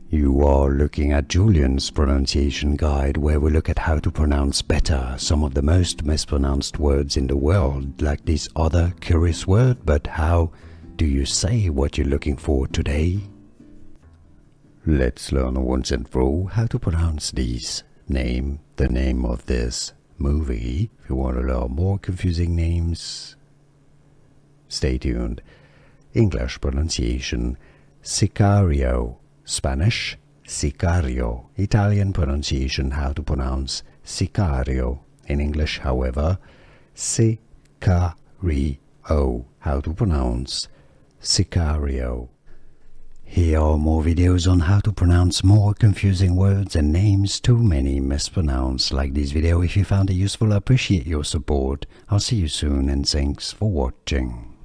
You are looking at Julian's pronunciation guide, where we look at how to pronounce better some of the most mispronounced words in the world, like this other curious word. But how do you say what you're looking for today? Let's learn once and for all how to pronounce these. Name, the name of this movie. If you want to learn more confusing names, stay tuned. English pronunciation: Sicario. Spanish: Sicario. Italian pronunciation: how to pronounce Sicario. In English, however, Sicario. How to pronounce Sicario. Here are more videos on how to pronounce more confusing words and names too many mispronounced. Like this video if you found it useful. I appreciate your support. I'll see you soon and thanks for watching.